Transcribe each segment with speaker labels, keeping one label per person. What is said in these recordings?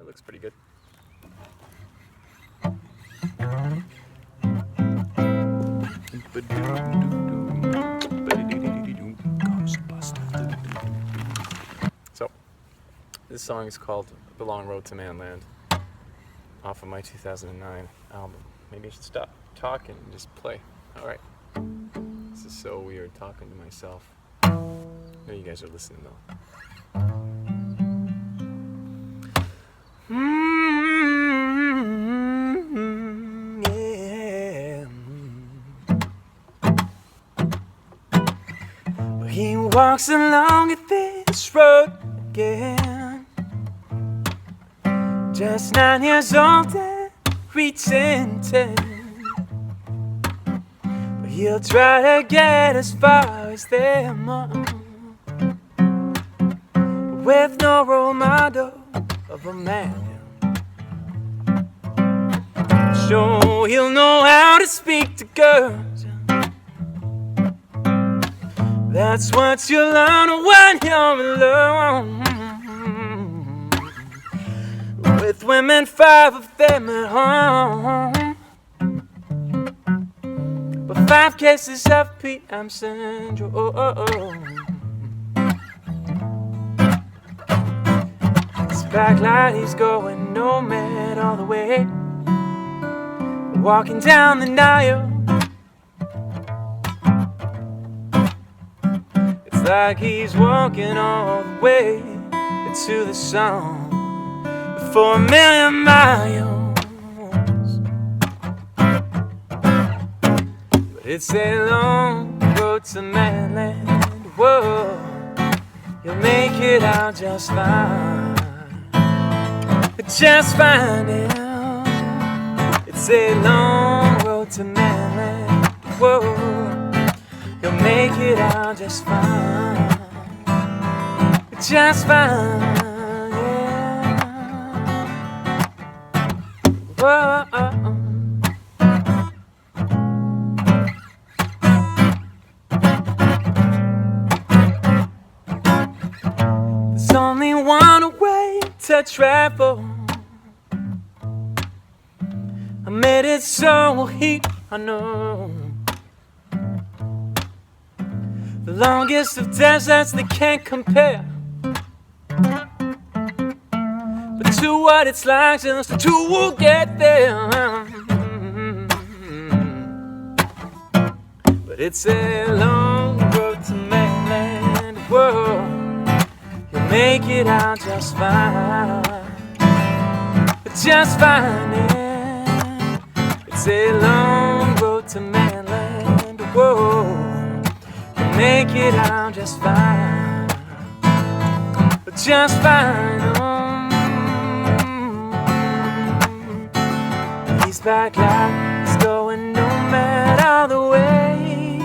Speaker 1: looks pretty good. So, this song is called The Long Road to Manland, off of my 2009 album. Maybe I should stop talking and just play. Alright. This is so weird talking to myself. I know you guys are listening though. Yeah. Well, he walks along this road again, just 9 years old and reaching 10. But he'll try to get as far as them all, with no role model of a man. Sure, he'll know how to speak to girls. That's what you learn when you're alone, with women, 5 of them at home. But 5 cases of PM syndrome. His backlight, he's going nomad all the way, walking down the Nile. It's like he's walking all the way to the sun for 1,000,000 miles. But it's a long road to Manland. Whoa, you'll make it out just fine. Just fine now. It's a long road to Manland. Whoa, you'll make it out just fine. Just fine, yeah. Whoa. There's only one way to travel. I made it so heat, I know. The longest of deserts that can't compare, but to what it's like just to get there. But it's a long road to Manland. Whoa, you'll make it out just fine. Just fine, yeah. It's a long road to Manland. Whoa, you'll make it out just fine. But just fine. His backlight is going nomad all the way.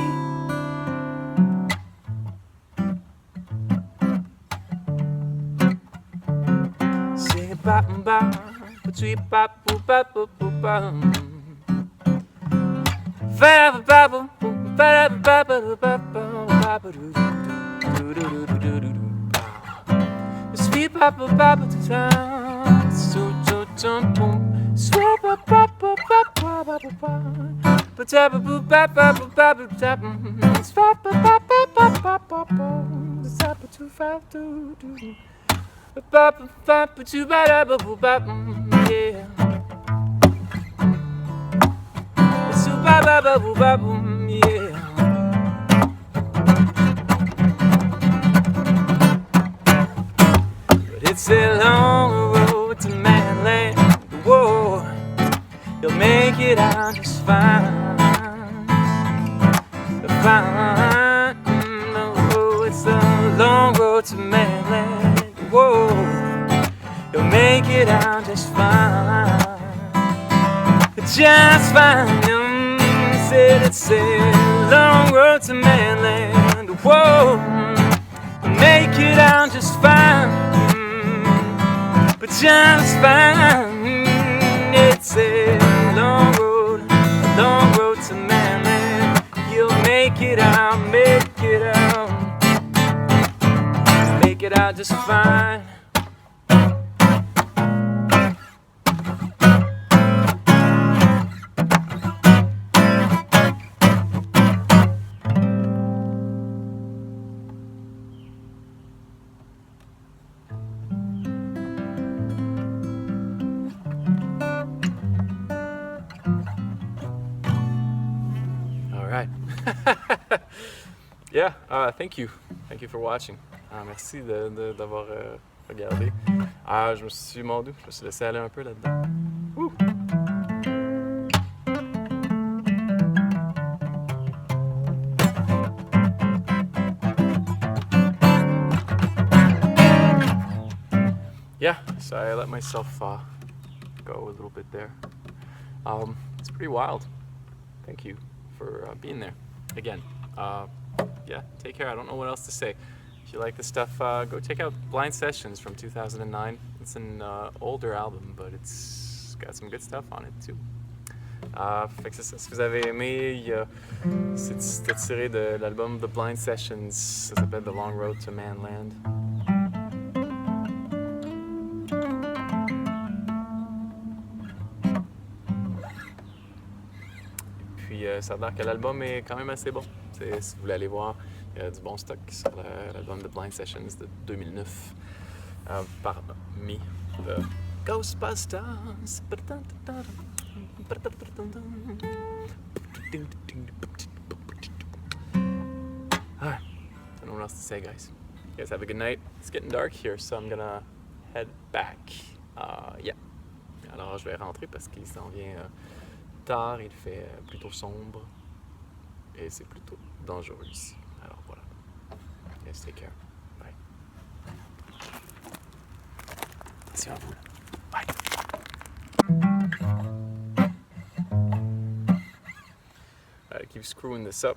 Speaker 1: Sing it bop and bop, sweet bop boop bop boop boop bop. Fa ba ba ba ba ba ba ba ba do do do do do do. Sweet ba ba ba ba da, so so so boom. Sweet ba ba ba ba ba ba ba ba. Ba da ba ba ba ba ba ba ba da. Sweet ba ba ba ba ba ba ba. Da ba 2 5 2 2. Ba ba ba ba 2 ba da ba ba ba. Yeah. Ba ba ba boo ba boom, yeah. But it's a long road to Manland. Whoa, you'll make it out just fine. Fine. Oh, it's a long road to Manland. Whoa, you'll make it out just fine. Just fine. It's a long road to Manland. Whoa, make it out just fine, but just fine. It's a long road to Manland. You'll make it out, make it out just fine. Yeah, thank you. Thank you for watching. Merci d'avoir regardé. Je me suis mordu, je me suis laissé aller un peu là-dedans. Woo! Yeah, so I let myself go a little bit there. It's pretty wild. Thank you for being there. Again, yeah, take care. I don't know what else to say. If you like this stuff, go check out Blind Sessions from 2009. It's an older album, but it's got some good stuff on it too. Fait que c'est ça. Si vous avez aimé, c'était tiré de l'album The Blind Sessions. Ça s'appelle The Long Road to Manland. Puis ça a l'air que l'album est quand même assez bon. Si vous voulez aller voir, il y a du bon stock sur l'album The Blind Sessions de 2009 parmi The Ghostbusters. I don't know what else to say, guys. You guys have a good night. It's getting dark here, so I'm gonna head back. Yeah. Alors je vais rentrer parce qu'il s'en vient tard, il fait plutôt sombre et c'est plutôt dangereux ici. Alors voilà. Guys, take care. Bye. Attention à vous. Bye. Keep screwing this up.